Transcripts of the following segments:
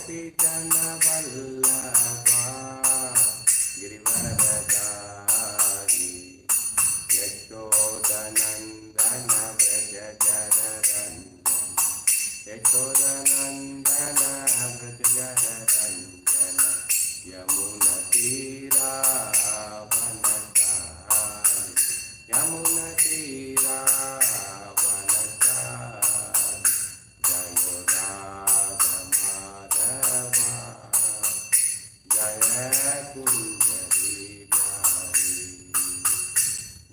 गोपी जन वल्लभा गिरिवरधारी यशोदनंदन व्रज जर रंजन यशोदनंदन व्रज जर रंजन यमुना तीरावनचारि यमुना तीरावनचारि जय राधा माधवा जय कुंजरी बिहारी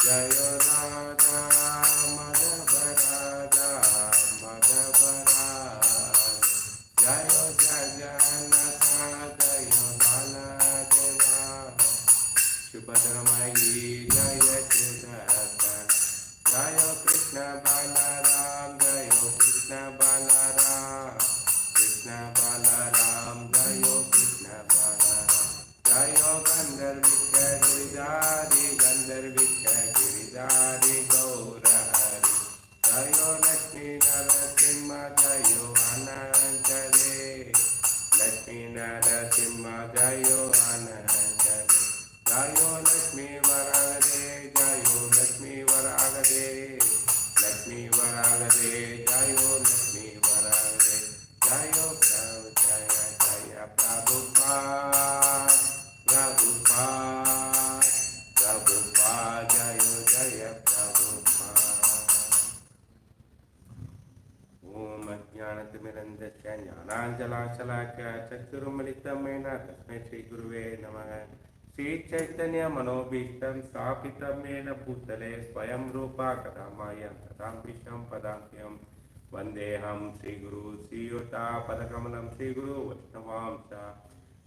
जय राधा माधव राधा माधव जय जगन्नाथ जय बालदेवा सुभद्रमयी जय सुदर्शन जय कृष्ण बालराम जय कृष्ण बालराम कृष्ण बालराम जय कृष्ण बालराम जय गंधर्विक गिरिधारी गंधर्विक गिरिधारी गौर हरि जय लक्ष्मी नरसिंह जय अनंत रे लक्ष्मी नरसिंह जय अनंत रे जय लक्ष्मी वरागदे जय लक्ष्मी वरागदे लक्ष्मी वरागदे जय लक्ष्मी वरागदे जय प्रभु जय जय प्रभुपाद प्रभुपाद प्रभुपाद जय जय प्रभुपाद ओम अज्ञानतिमिरन्धस्य ज्ञानाञ्जलाशलाकया चक्षुरुन्मिलितं येन तस्मै श्रीगुरुवे नमः श्रीचैतन्य मनोभीष्टं स्थापितं येन भूतले स्वयं रूपा कदा मह्यं ददाम्यहं पदान्त्यं वन्देऽहं श्रीगुरु श्रीयुतापदकमलं श्रीगुरु वैष्णवांश्च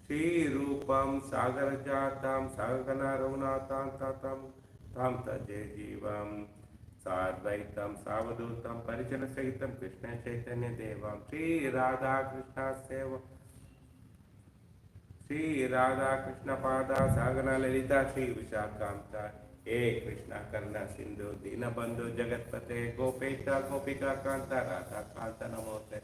श्रीरूपं सागरजातं सहगण रघुनाथं तं तजे जीवं साद्वैतं सावधूतं परिजनसहितं कृष्ण चैतन्य देवं श्री राधा कृष्ण पादा सागना ललिता श्री विशाखांता हे कृष्णा करुणा सिंधु दीनबंधु जगतपते गोपेश गोपिका कांता राधा कांत नमोते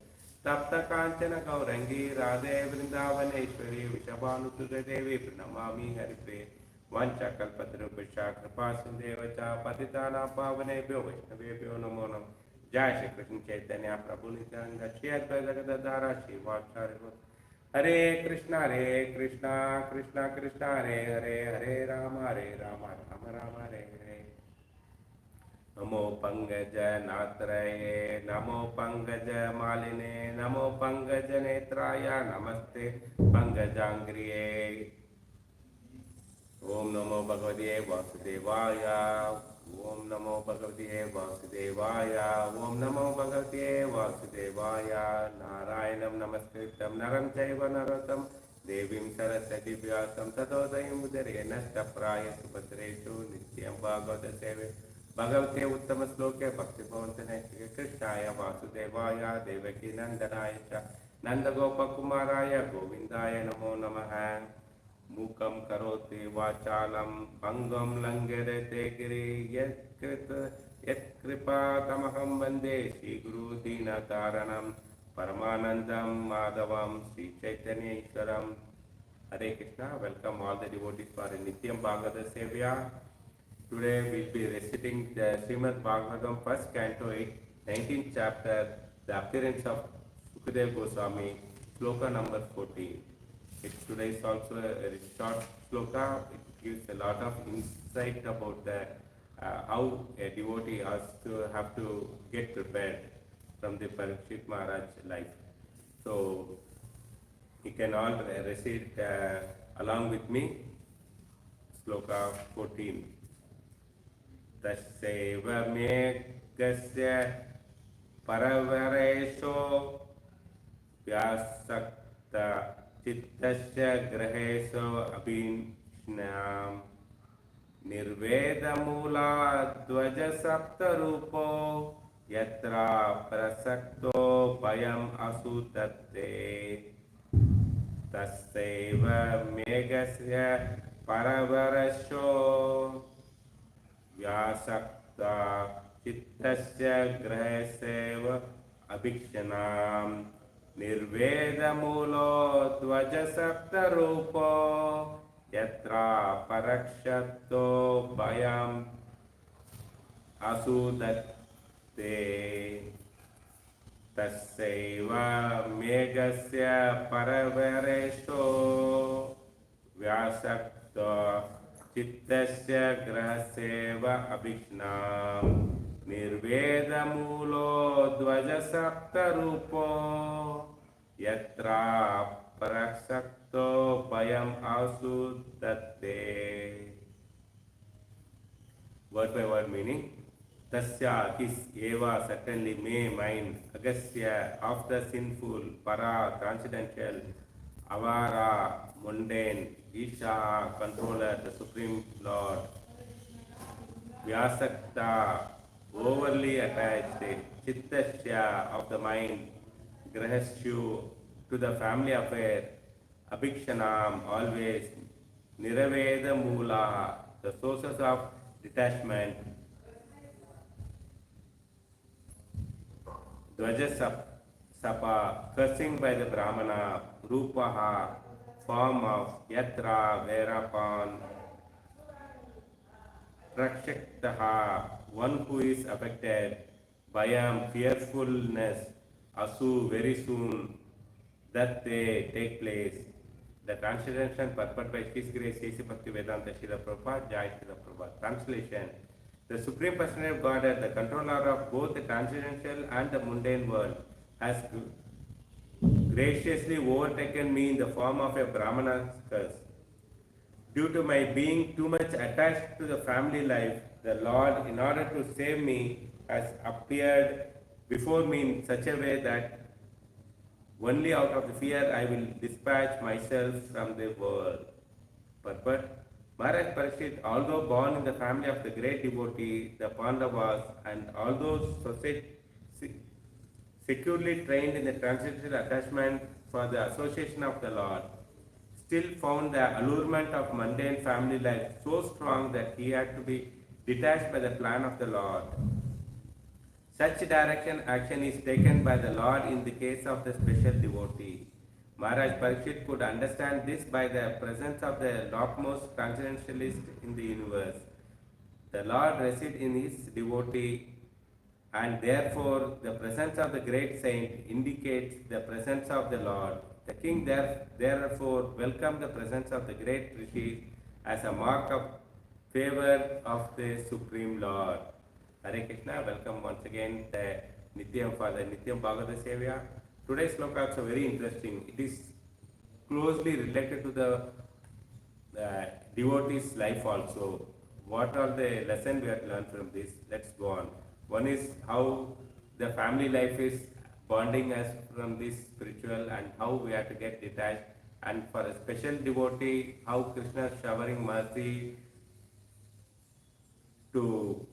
तप्त कांचन गौरंगी राधे वृंदावनेश्वरी वृषभानुसुते देवी प्रणमामि हरिप्रिये वंशकल्पतरुभ्यश्च कृपा सिन्धुभ्यो च पतितानां पावनेभ्यो वैष्णवेभ्यो नमो नमः जय श्री कृष्ण चैतन्य प्रभु नित्यानंद श्री अद्वैत गदाधर श्रीवासादि हरे कृष्णा कृष्णा कृष्णा हरे हरे हरे राम राम राम हरे हरे नमो पंकज नात्रये नमो पंकज मालिने नमो पंकज नेत्राय नमस्ते पंकजांग्रिये ओम नमो भगवते वासुदेवाय ओम नमो भगवते वासुदेवाय ओम नमो भगवते वासुदेवाय नारायणं नमस्कृतं नरं चैव नरोत्तमं देवीं सरस्वतीं व्यासं ततो जयमुदीरये नष्टप्राय सुभद्रेषु नित्यं भागवत सेवे भगवते उत्तम श्लोके भक्तिभवन्तने कृष्णाय वासुदेवाय देवकी नंदनाय च नंदगोपकुमाराय गोविन्दाय नमो नमः मूकं करोति वाचालं भंगं लंघयते यत्कृपातमहं वन्दे श्रीगुरु दीनतारणं परमानन्दं माधवं श्रीचैतन्येश्वरं Hare Krishna welcome all the devotees for नित्यं Bhagavat सेव्या today we will be reciting the Srimad Bhagavatam first canto 19th chapter the appearance of Sukadeva Goswami sloka number 14. Today is also a short sloka. It gives a lot of insight about how a devotee has to have to get prepared from the Parikshit Maharaj life. So you can all recite along with me. Sloka 14. Tasseva meghasya paravaresho vyasakta चित्तस्य ग्रहेषु अभिष्णाम् निर्वेदमूलाध्वज सप्तरूपो यत्र प्रसक्तो भयम् असुतत्ते तस्यैव मेघस्य परवरशो व्यासक्ता चित्तस्य ग्रहेषु अभिक्षणाम् Nirvedamulo Dvaja Saptarupo Yatra Parakshato Bhayam Asudatte Tassaiva Megasya Paravaresto Vyasakta Chittasya Grahaseva Abhishnam Nirvedamulo Dvaja Saptarupo Yatra Paraksakto Bhayam Asudatte. Word by word meaning. Tasya, his, eva, certainly, may, mind, agasya, of the sinful, para, transcendental, avara, mundane, isha, controller, the supreme lord, vyasakta, overly attached, chittasya, of the mind, grahasyu, to the family affair, abhikshanam, always, niraveda mula, the sources of detachment, Dvaja Sapa, cursing by the Brahmana, Rupaha, form of Yatra, whereupon, Prakshaktaha, one who is affected, Bhayam, fearfulness, Asu, very soon, that they take place. The translation purport by His Grace A.C. Bhaktivedanta Srila Prabhupada, Jai Srila Prabhupada. Translation. The Supreme Personality of Godhead, the controller of both the transcendental and the mundane world, has graciously overtaken me in the form of a Brahmana's curse. Due to my being too much attached to the family life, the Lord, in order to save me, has appeared before me in such a way that only out of the fear I will dispatch myself from the world. Purport. Maharaj Parikshit, although born in the family of the great devotee, the Pandavas, and although securely trained in the transcendental attachment for the association of the Lord, still found the allurement of mundane family life so strong that he had to be detached by the plan of the Lord. Such direction action is taken by the Lord in the case of the special devotee. Maharaj Parikshit could understand this by the presence of the topmost transcendentalist in the universe. The Lord resides in his devotee, and therefore the presence of the great saint indicates the presence of the Lord. The king therefore welcomed the presence of the great rishi as a mark of favor of the Supreme Lord. Hare Krishna, welcome once again the Nityam for the Nityam Bhagavata Sevya. Today's sloka is very interesting. It is closely related to the devotee's life also. What are the lessons we have learned from this? Let's go on. One is how the family life is bonding us from this spiritual and how we have to get detached. And for a special devotee, how Krishna is showering mercy to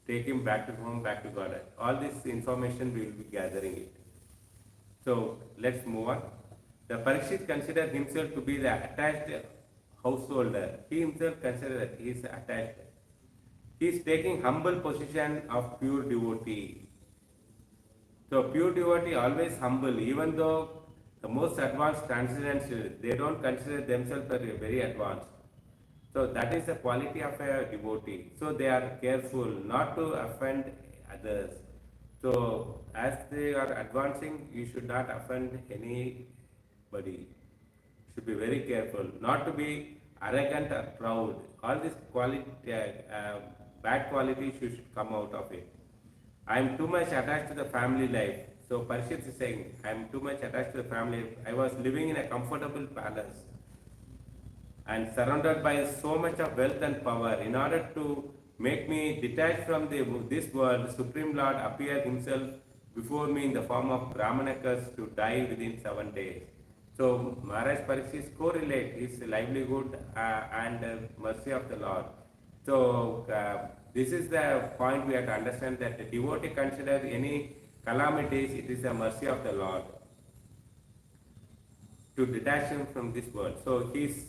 take him back to home, back to God. All this information we will be gathering it. So let's move on. The Parikshit considered himself to be the attached householder. He himself considered that he is attached. He is taking humble position of pure devotee. So pure devotee always humble, even though the most advanced transcendental, they don't consider themselves very advanced. So that is the quality of a devotee. So they are careful not to offend others. So as they are advancing, you should not offend anybody. You should be very careful, not to be arrogant or proud. All these bad qualities should come out of it. I am too much attached to the family life. So Parikshit is saying, I am too much attached to the family life. I was living in a comfortable palace and surrounded by so much of wealth and power. In order to make me detached from this world, the Supreme Lord appeared himself before me in the form of Brahmanakas to die within 7 days. So Maharaj Parikshit correlate his livelihood and mercy of the Lord. So this is the point we have to understand, that the devotee considers any calamities, it is the mercy of the Lord to detach him from this world. So he is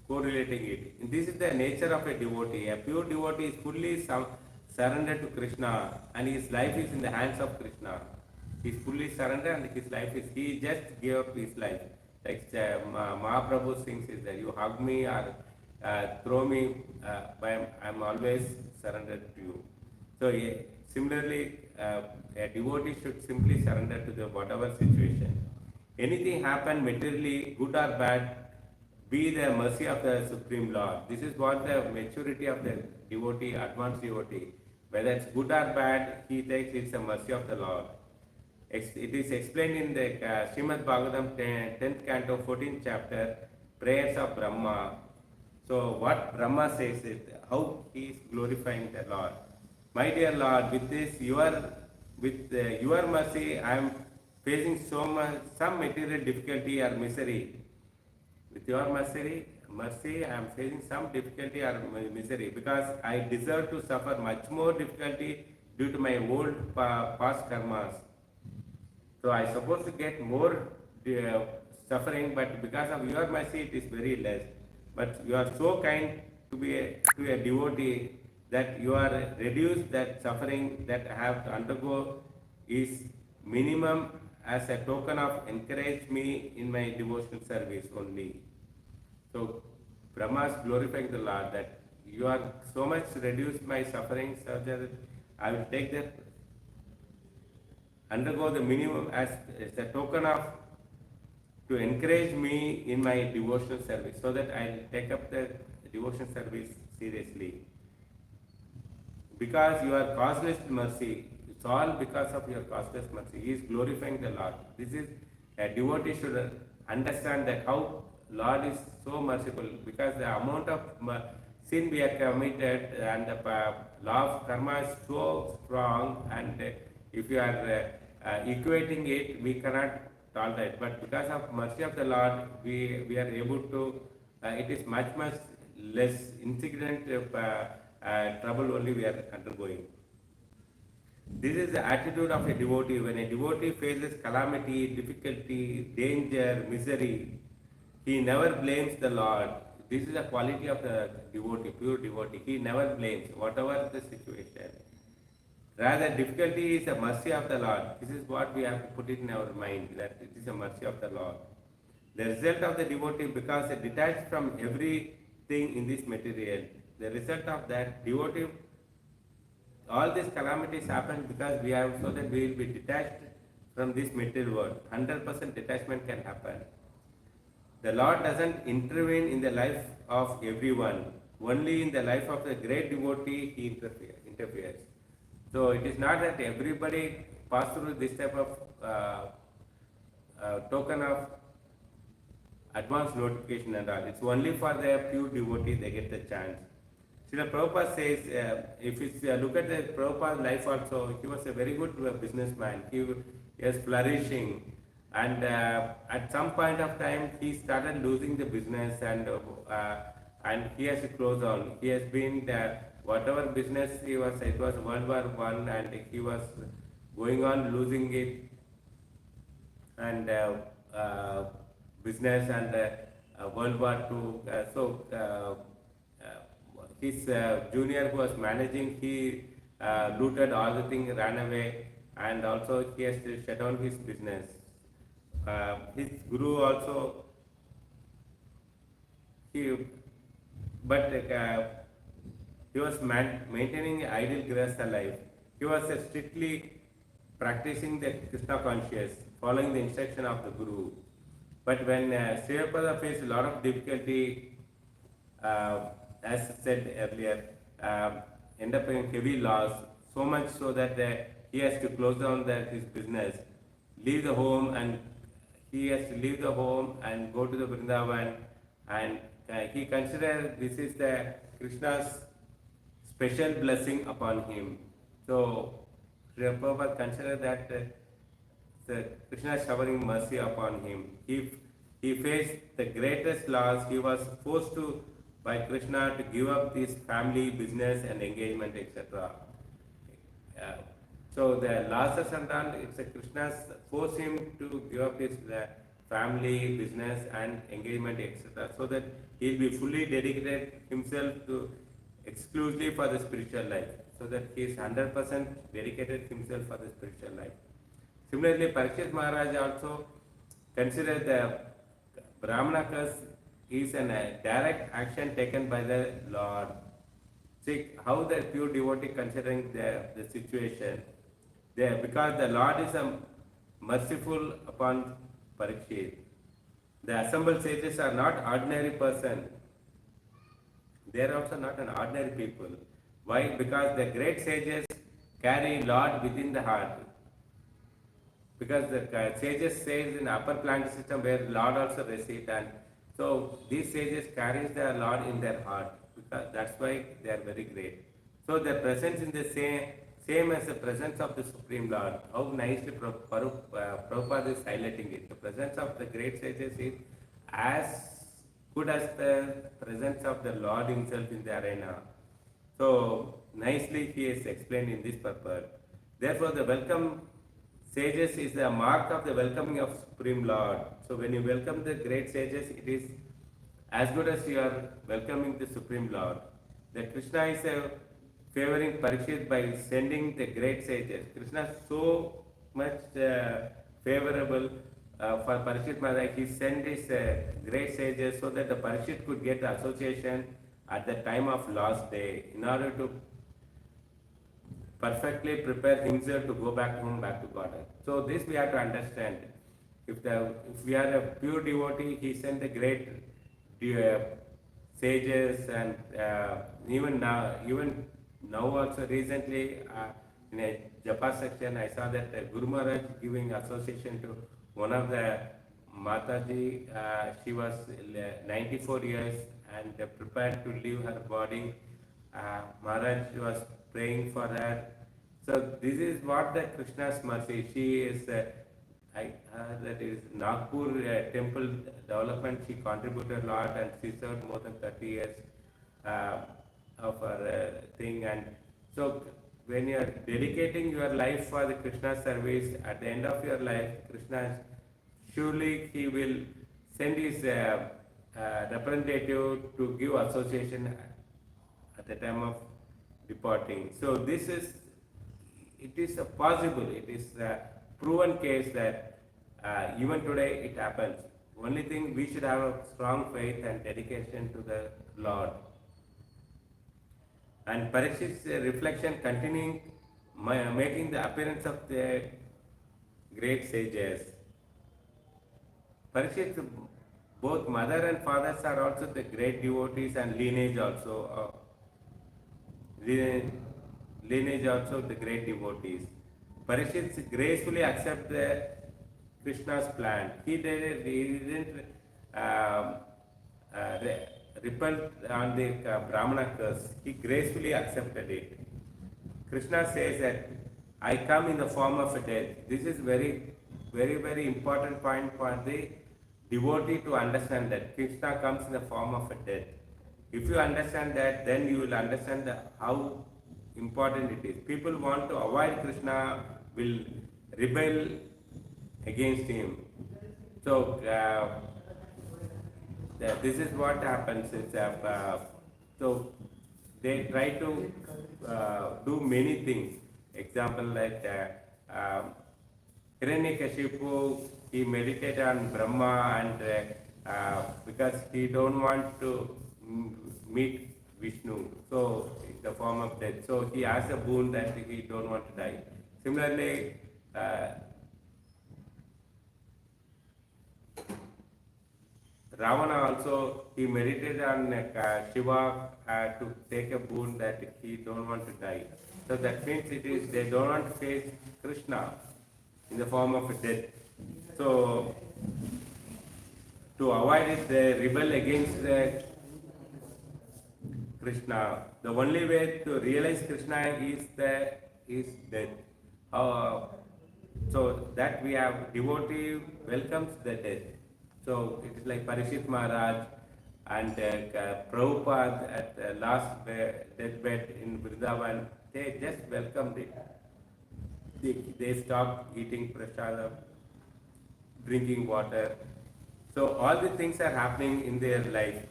correlating it. And this is the nature of a devotee. A pure devotee is fully surrendered to Krishna and his life is in the hands of Krishna. He's fully surrendered and his life is, he just gave up his life. Like Mahaprabhu sings is that you hug me or throw me, I'm always surrendered to you. So similarly, a devotee should simply surrender to the whatever situation. Anything happen materially, good or bad, be the mercy of the Supreme Lord. This is what the maturity of the devotee, advanced devotee. Whether it's good or bad, he takes it's the mercy of the Lord. It is explained in the Srimad Bhagavatam 10th canto, 14th chapter, prayers of Brahma. So what Brahma says is how he is glorifying the Lord. My dear Lord, with this your mercy, I am facing some material difficulty or misery. With your mercy, I am facing some difficulty or misery because I deserve to suffer much more difficulty due to my old past karmas. So I supposed to get more suffering, but because of your mercy, it is very less. But you are so kind to a devotee that you are reduced that suffering that I have to undergo is minimum as a token of encourage me in my devotional service only. So Brahma is glorifying the Lord that you are so much reduced my suffering so that I will take that, undergo the minimum as a token of to encourage me in my devotional service so that I will take up the devotional service seriously. Because you are causeless mercy, it's all because of your causeless mercy. He is glorifying the Lord. This is a devotee should understand that how Lord is so merciful because the amount of sin we have committed and the law of karma is so strong, and if you are equating it, we cannot tolerate. But because of mercy of the Lord, we are able to, it is much less insignificant trouble only we are undergoing. This is the attitude of a devotee. When a devotee faces calamity, difficulty, danger, misery, he never blames the Lord. This is the quality of the devotee, pure devotee. He never blames, whatever the situation. Rather, difficulty is a mercy of the Lord. This is what we have to put it in our mind, that it is a mercy of the Lord. The result of the devotee, because detached from everything in this material, the result of that devotee, all these calamities happen because we have, so that we will be detached from this material world. 100% detachment can happen. The Lord doesn't intervene in the life of everyone. Only in the life of the great devotee he interferes. So it is not that everybody pass through this type of token of advance notification and all. It's only for the pure devotee they get the chance. Srila Prabhupada says, if you look at the Prabhupada's life also, he was a very good businessman. He was flourishing. And at some point of time, he started losing the business, and he has to close down. He has been, whatever business he was, it was World War I, and he was going on losing it. And business and World War II. His junior who was managing, he looted all the things, ran away, and also he has to shut down his business. His guru also, he was maintaining ideal grihastha life. He was strictly practicing the Krishna conscious, following the instruction of the guru. But when Sripada faced a lot of difficulty, as said earlier, end up in heavy loss, so much so that he has to close down his business, leave the home, and he has to leave the home and go to the Vrindavan, and he considered this is the Krishna's special blessing upon him. So Prabhupada considered that the Krishna is showering mercy upon him. He faced the greatest loss. He was forced to by Krishna to give up his family, business and engagement, etc. So the losses and all, it's a Krishna's force him to give up his family, business and engagement, etc. So that he'll be fully dedicated himself to exclusively for the spiritual life. So that he is 100% dedicated himself for the spiritual life. Similarly, Parikshit Maharaj also considered the Brahmana curse is a direct action taken by the Lord. See how the pure devotee considering the situation. There, because the Lord is a merciful upon Parikshit. The assembled sages are not ordinary person. They are also not an ordinary people. Why? Because the great sages carry Lord within the heart. Because the sages says in upper planetary system where Lord also resides, and so these sages carries the Lord in their heart. Because that's why they are very great. So their presence in the same as the presence of the Supreme Lord. How nicely Prabhupada is highlighting it. The presence of the great sages is as good as the presence of the Lord himself in the arena. So nicely he is explained in this purport. Therefore, the welcome sages is the mark of the welcoming of Supreme Lord. So when you welcome the great sages, it is as good as you are welcoming the Supreme Lord. That Krishna is favoring Parikshit by sending the great sages. Krishna is so much favorable for Parikshit Maharaj. He sent his great sages so that the Parikshit could get the association at the time of last day in order to perfectly prepare himself to go back home, back to Godhead. So this we have to understand. If we are a pure devotee, he sent the great sages, and even now also recently in a Japa section, I saw that Guru Maharaj giving association to one of the Mataji. She was 94 years and prepared to leave her body. Maharaj was praying for her. So this is what the Krishna's mercy. She is, I heard that is Nagpur temple development. She contributed a lot and she served more than 30 years of her thing. And so when you are dedicating your life for the Krishna service, at the end of your life, Krishna surely he will send his representative to give association at the time of departing. So this is, it is a possible, it is a proven case that even today it happens. Only thing, we should have a strong faith and dedication to the Lord. And Parikshit's reflection continuing, making the appearance of the great sages. Parikshit, both mother and fathers are also the great devotees, and lineage also. Lineage also the great devotees. Parikshit gracefully accept the Krishna's plan. He didn't repel on the Brahmana curse. He gracefully accepted it. Krishna says that I come in the form of a death. This is very, very, very important point for the devotee to understand, that Krishna comes in the form of a death. If you understand that, then you will understand how important it is. People want to avoid Krishna, will rebel against him. So this is what happens. So they try to do many things. Example like Hiranyakashipu, he meditated on Brahma, and because he don't want to meet Vishnu, so in the form of death. So he asked a boon that he don't want to die. Similarly, Ravana also, he meditated on Shiva to take a boon that he don't want to die. So that means they don't want to face Krishna in the form of a death. So to avoid it, they rebel against Krishna. The only way to realize Krishna is death. So that we have devotee welcomes the death. So it is like Parikshit Maharaj and Prabhupada at the last deathbed in Vrindavan. They just welcomed it. They stopped eating prasadam, drinking water. So all the things are happening in their life.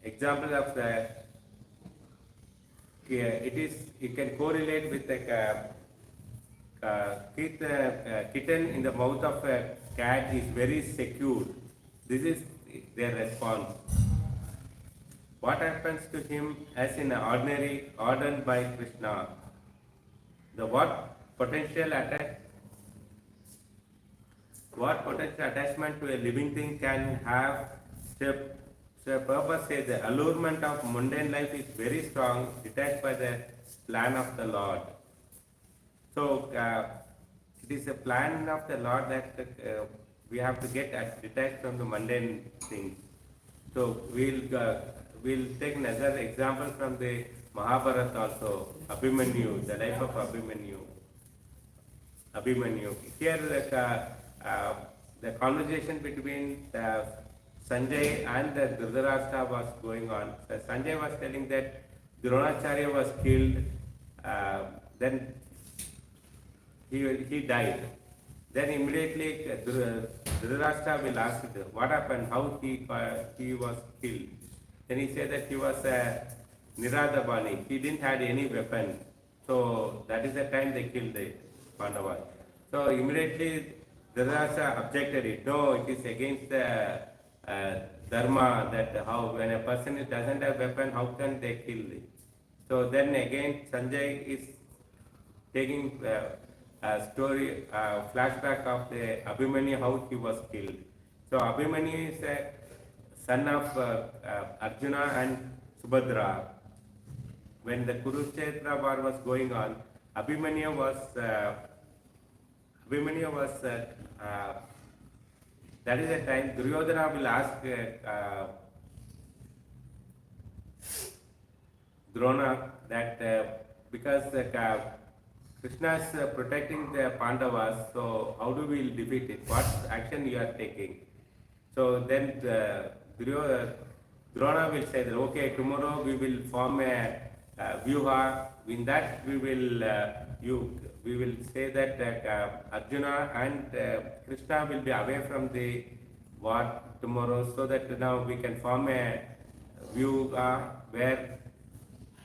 Example of it can correlate with the kitten in the mouth of a cat is very secure. This is their response. What happens to him as in ordinary ordered by Krishna? The what potential attachment to a living thing can have? So purpose says the allurement of mundane life is very strong, detached by the plan of the Lord. So it is a plan of the Lord that we have to get detached from the mundane things. So we'll take another example from the Mahabharata also, Abhimanyu, the life of Abhimanyu. Here the conversation between Sanjay and the Dhritarashtra was going on. So Sanjay was telling that Dronacharya was killed, then he died. Then immediately Dhritarashtra will ask what happened, how he was killed. Then he said that he was Niradabani, he didn't have any weapon. So that is the time they killed the Pandavas. So immediately Dhritarashtra objected it. No, it is against the dharma that how when a person doesn't have weapon, how can they kill it? So then again Sanjay is taking a story, flashback of the Abhimanyu, how he was killed. So Abhimanyu is a son of Arjuna and Subhadra. When the Kurukshetra war was going on, Abhimanyu was that is the time Duryodhana will ask Drona that because Krishna is protecting the Pandavas, so how do we defeat it? What action you are taking? So then Drona will say that okay, tomorrow we will form a vyuha. In that we will say that Arjuna and Krishna will be away from the war tomorrow, so that now we can form a vyuha where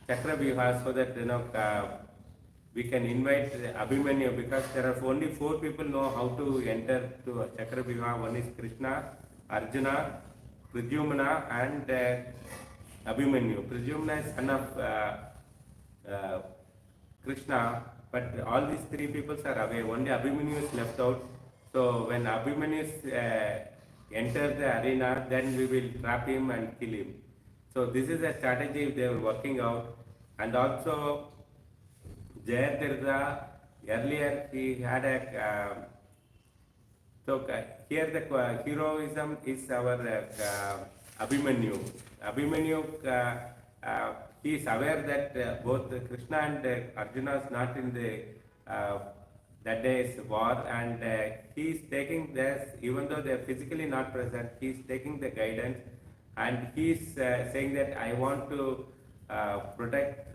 Chakra vyuha, so that we can invite Abhimanyu, because there are only 4 people know how to enter to a Chakra vyuha. One is Krishna, Arjuna, Pradyumna and Abhimanyu. Pradyumna is son of Krishna, but all these 3 people are away. Only Abhimanyu is left out. So when Abhimanyu enters the arena, then we will trap him and kill him. So this is a strategy they were working out. And also Jayadirtha, earlier he had a here the heroism is our Abhimanyu. Abhimanyu, he is aware that both Krishna and Arjuna is not in the that day's war, and he is taking this, even though they are physically not present, he is taking the guidance, and he is saying that I want to protect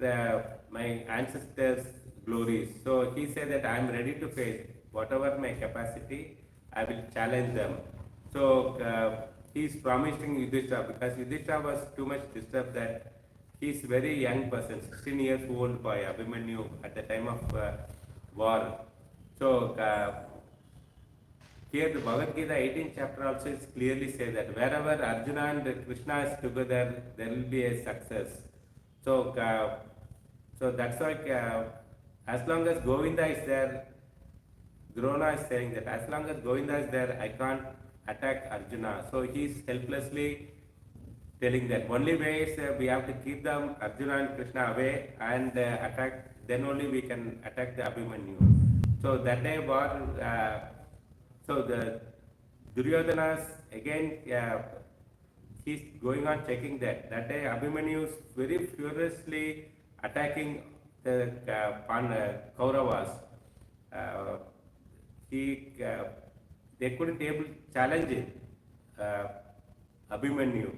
my ancestors' glories. So he said that I am ready to face whatever my capacity, I will challenge them. So he is promising Yudhishthira, because Yudhishthira was too much disturbed that he is very young person, 16 years old boy, Abhimanyu, at the time of war. So here the Bhagavad Gita 18th chapter also is clearly say that wherever Arjuna and Krishna is together, there will be a success. So so that's why as long as Govinda is there, Drona is saying that as long as Govinda is there, I can't attack Arjuna. So he is helplessly telling that only way is we have to keep them Arjuna and Krishna away and attack, then only we can attack the Abhimanyu. So that day war, so the Duryodhana's again he's going on checking that. That day Abhimanyu is very furiously attacking the Kauravas. They couldn't able to challenge it. Abhimanyu.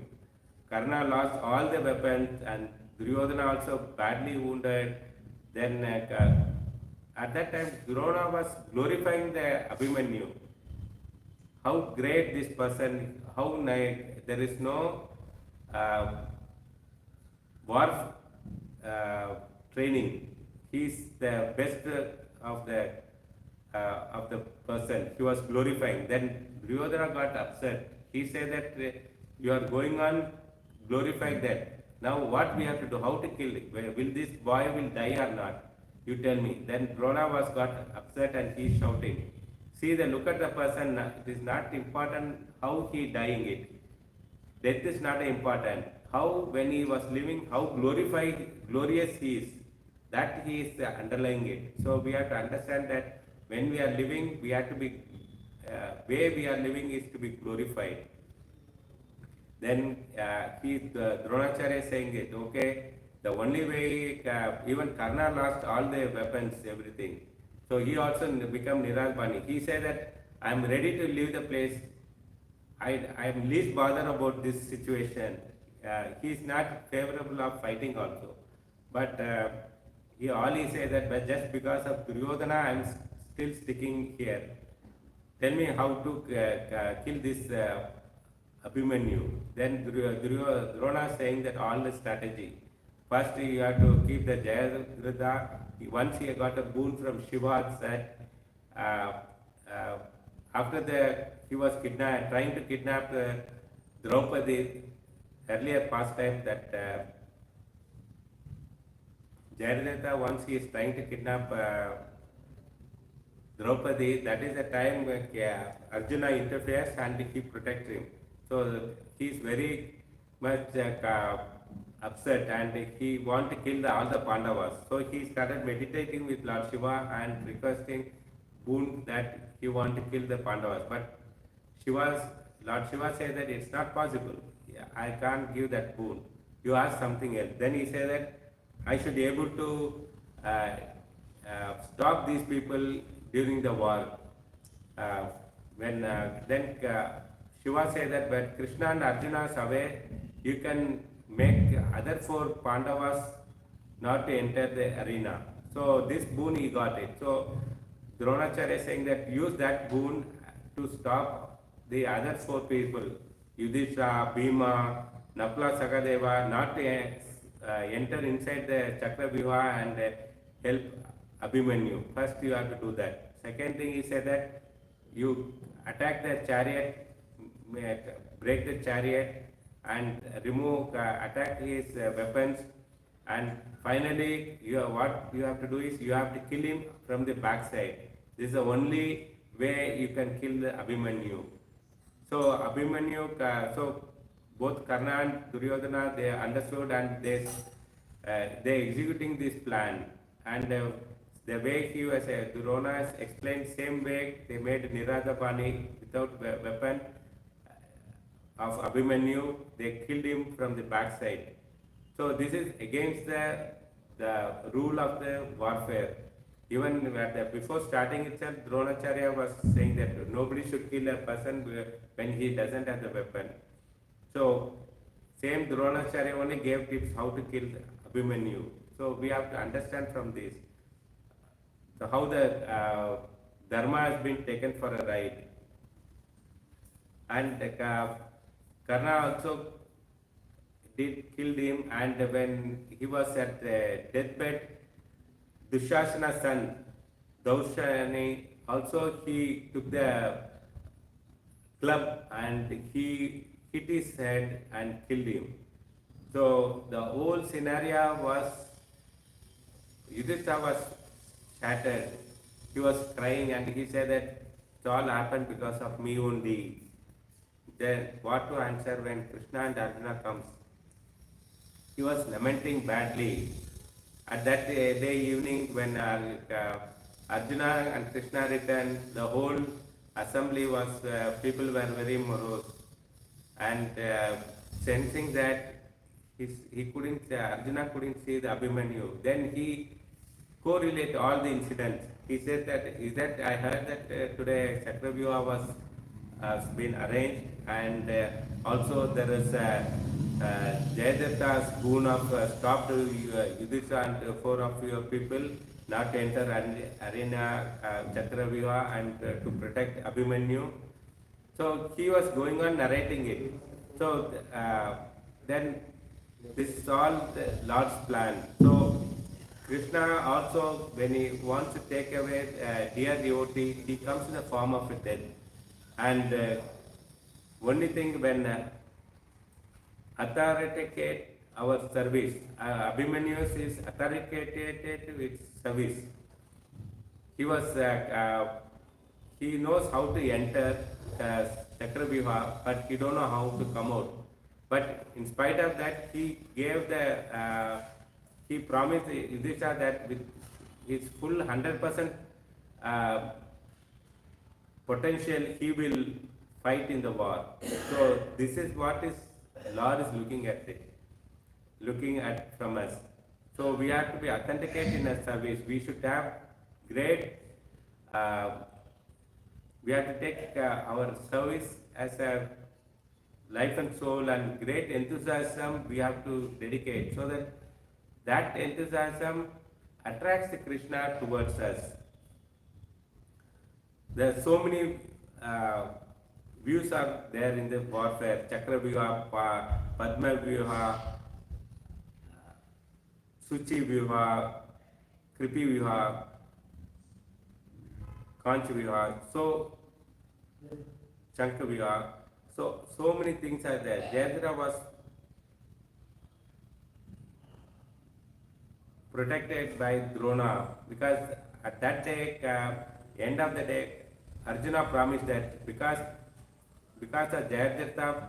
Karna lost all the weapons and Duryodhana also badly wounded. Then at that time Drona was glorifying the Abhimanyu. How great this person, how nice, there is no war training. He is the best of the of the person. He was glorifying. Then Duryodhana got upset. He said that you are going on glorifying that. Now what we have to do? How to kill it? Will this boy will die or not? You tell me. Then Drona was got upset and he shouting. See the look at the person. It is not important how he dying it. Death is not important. How when he was living, how glorious he is. That he is underlying it. So we have to understand that when we are living, we have to be way we are living is to be glorified. Then Dronacharya is saying it. Okay, the only way even Karna lost all the weapons, everything. So he also become Niralbani. He said that I am ready to leave the place. I am least bothered about this situation. He is not favorable of fighting also. But he said that but just because of Duryodhana I am still sticking here. Tell me how to kill this Abhimanyu. Then Drona is saying that all the strategy. First you have to keep the Jayadratha. Once he got a boon from Shiva that after he was trying to kidnap Draupadi, earlier past time that Jayadratha, once he is trying to kidnap Draupadi, that is the time Arjuna interferes and he protects him. So he is very much upset and he wants to kill all the Pandavas. So he started meditating with Lord Shiva and requesting boon that he wants to kill the Pandavas. But Lord Shiva said that it's not possible. I can't give that boon. You ask something else. Then he said that I should be able to stop these people during the war. Then Shiva said that when Krishna and Arjuna is away, you can make other 4 Pandavas not to enter the arena. So this boon he got it. So Dronacharya is saying that use that boon to stop the other 4 people, Yudhishthira, Bhima, Nakula, Sakadeva, not to enter inside the Chakravyuha and help Abhimanyu. First you have to do that. Second thing he said that you attack the chariot, break the chariot and attack his weapons, and finally what you have to do is you have to kill him from the backside. This is the only way you can kill the Abhimanyu. So Abhimanyu, so both Karna and Duryodhana, they understood and they executing this plan. And the way he was, Drona explained same way they made Niradapani without weapon of Abhimanyu. They killed him from the backside. So this is against the rule of the warfare. Even before starting itself, Dronacharya was saying that nobody should kill a person when he doesn't have the weapon. So same Dronacharya only gave tips how to kill Abhimanyu. So we have to understand from this how the dharma has been taken for a ride. And Karna also killed him, and when he was at the deathbed, Dushasana's son, Daushani, also he took the club and he hit his head and killed him. So the whole scenario was, Yudhishthira was shattered. He was crying and he said that it all happened because of me only. Then what to answer when Krishna and Arjuna comes? He was lamenting badly. At that day evening when Arjuna and Krishna returned, the whole assembly was, people were very morose. And sensing that Arjuna couldn't see the Abhimanyu, then he correlated all the incidents. He said that I heard that today Chakravyuha was been arranged, and also there is Jayadratha's boon of stopped Yudhishthira and 4 of your people not to enter arena Chakravyuha and to protect Abhimanyu. So he was going on narrating it. So then this is all the Lord's plan. So Krishna also, when he wants to take away dear devotee, he comes in the form of a death. And only thing when authenticate our service, Abhimanyu is authenticated with service. He knows how to enter Chakravyuha, but he don't know how to come out. But in spite of that, he gave he promised Yudhishthira that with his full 100% potential, he will fight in the war. So this is what Lord is looking at from us. So we have to be authenticated in our service. We should have great. We have to take our service as a life and soul, and great enthusiasm we have to dedicate, so that enthusiasm attracts the Krishna towards us. There are so many views are there in the warfare: Chakravyuha, Padmavyuha, Suchivyuha, Kripivyuha, Kanchavyuha, so Shankavyuha. So many things are there. Jayadratha was protected by Drona, because at that day, end of the day, Arjuna promised that because of Jayadratha,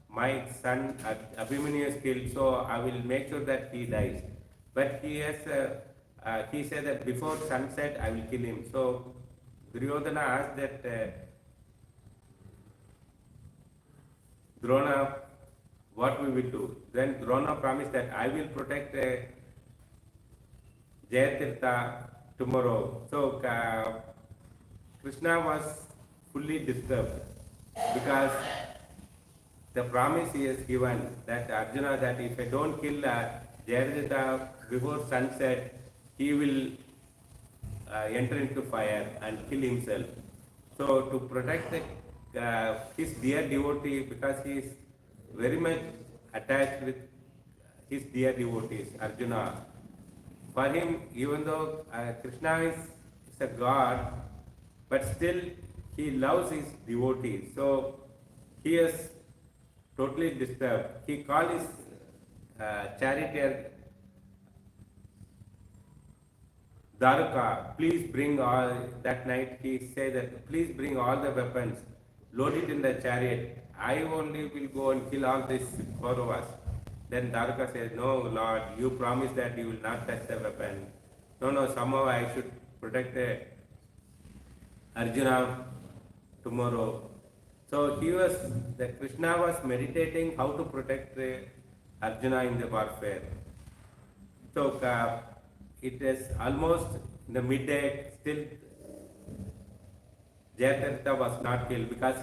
my son Abhimanyu is killed, so I will make sure that he dies. But he said that before sunset I will kill him. So Duryodhana asked that Drona, what we will do? Then Drona promised that I will protect Jayatirtha tomorrow. So Krishna was fully disturbed, because the promise he has given that Arjuna, that if I don't kill Jayatirtha before sunset, he will enter into fire and kill himself. So to protect his dear devotee, because he is very much attached with his dear devotees, Arjuna. For him, even though Krishna is a god, but still he loves his devotees. So he is totally disturbed. He called his charioteer Daruka, please bring all, that night he said that please bring all the weapons, load it in the chariot. I only will go and kill all these Kauravas. Then Daruka says, no Lord, you promised that you will not touch the weapon. No, somehow I should protect Arjuna tomorrow. So Krishna was meditating how to protect Arjuna in the warfare. So it is almost in the midday, still Jayatirtha was not killed, because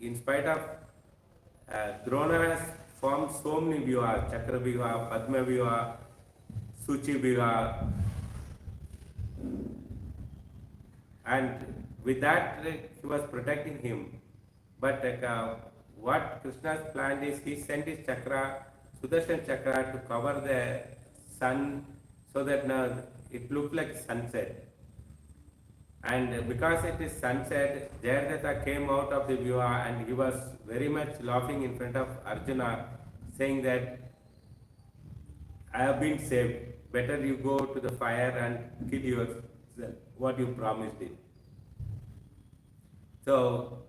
in spite of Drona has formed so many vyuhas, Chakravyuha, Padmavyuha, Suchivyuha, and with that he was protecting him. But what Krishna's plan is, he sent his chakra, Sudarshan chakra, to cover the sun, so that it looked like sunset. And because it is sunset, Jayadratha came out of the vyuha and he was very much laughing in front of Arjuna, saying that I have been saved. Better you go to the fire and kill yourself, what you promised it. So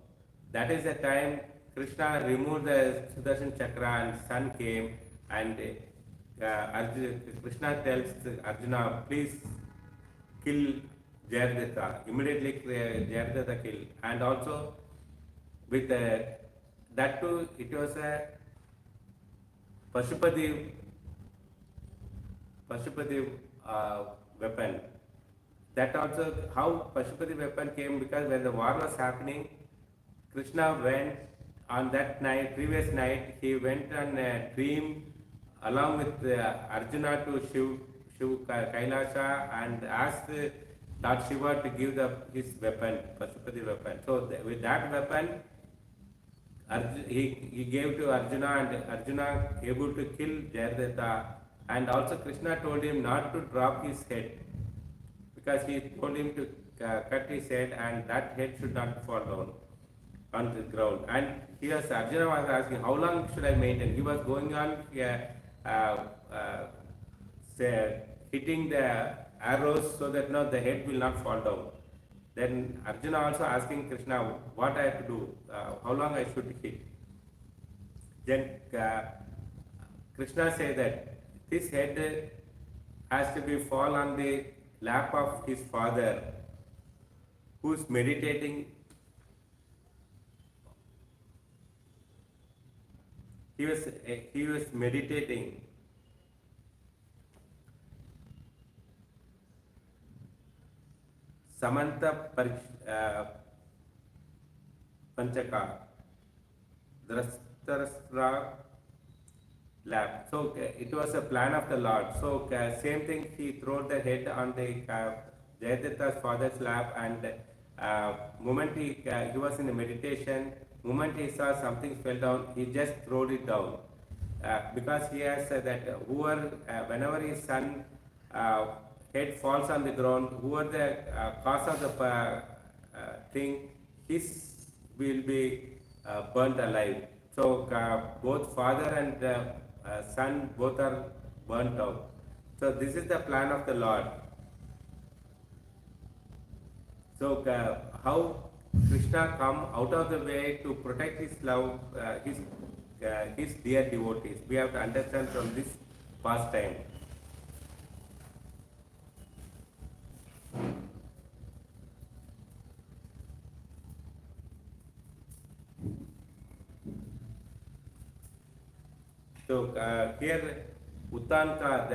that is the time Krishna removed the Sudarshan chakra and sun came, and Krishna tells Arjuna, please kill Jayadratha. Immediately Jayadratha killed. And also with that too, it was a Pashupati weapon. That also, how Pashupati weapon came, because when the war was happening, Krishna went on that night, previous night, he went on a dream along with Arjuna to Shiv Kailasa, and asked Lord Shiva to give his weapon, Pashupati weapon. So with that weapon, he gave to Arjuna, and Arjuna able to kill Jayadratha And also Krishna told him not to drop his head, because he told him to cut his head, and that head should not fall down on the ground. And here Arjuna was asking, how long should I maintain? He was going on say, hitting the arrows so that now the head will not fall down. Then Arjuna also asking Krishna what I have to do, how long I should hit. Then Krishna said that this head has to be fall on the lap of his father, who is meditating. He was meditating. Samanta Panchaka Drastarastra lap. So it was a plan of the Lord. So same thing, he threw the head on the Jayadratha's father's lap, and moment he was in a meditation, moment he saw something fell down, he just threw it down. Because he has said that whoever, whenever his son head falls on the ground, whoever the cause of the thing, his will be burnt alive. So both father and son both are burnt out. So this is the plan of the Lord. So how Krishna come out of the way to protect his love, his dear devotees. We have to understand from this pastime. So here Uttanka,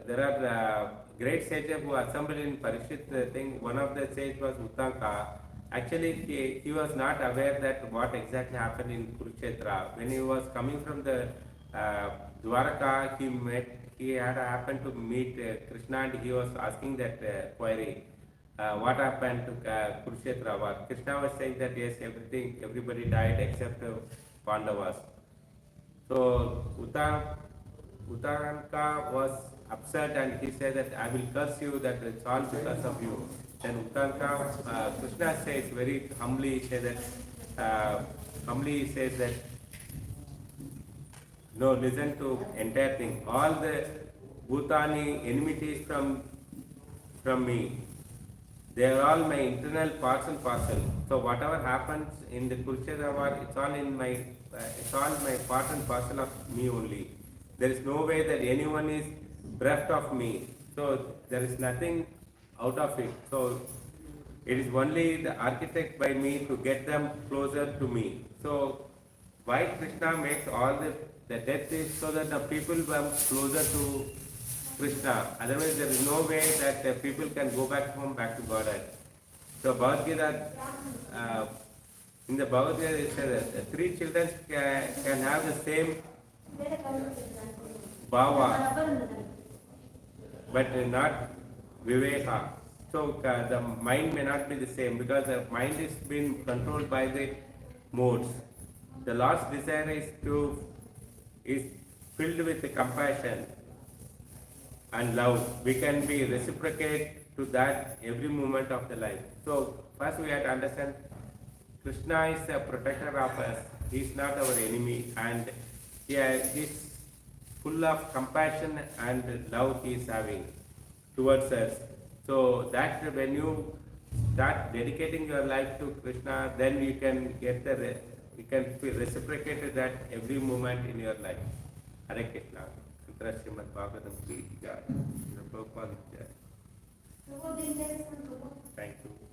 there are great sages who assembled in Parishit thing. One of the sages was Uttanka. Actually, he was not aware that what exactly happened in Kurukshetra. When he was coming from the Dwaraka, he had happened to meet Krishna, and he was asking that query. What happened to Kurukshetra? Krishna was saying that yes, everybody died except Pandavas. So Uttanka was upset, and he said that I will curse you, that it's all because of you. Then Uttanka, Krishna says very humbly, says that no, listen to entire thing. All the Bhutani enmities from me, they are all my internal parts and parcel. So whatever happens in the Kurukshetra war, it's all my part and parcel of me only. There is no way that anyone is bereft of me. So there is nothing out of it. So it is only the architect by me to get them closer to me. So why Krishna makes all the death is so that the people come closer to Krishna. Otherwise there is no way that the people can go back to Godhead. So Bhagavad Gita, in the Bhagavad Gita it says that three children can have the same bhava, but not viveka. So the mind may not be the same, because the mind is being controlled by the modes. The Lord's desire is filled with the compassion and love. We can be reciprocate to that every moment of the life. So first we have to understand Krishna is a protector of us. He is not our enemy, and he is full of compassion and love he is having towards us. So that when you start dedicating your life to Krishna, then you can get you can reciprocate that every moment in your life. Hare Krishna. Srimad Bhagavatam ki jai. Prabhupada ki jai. Thank you.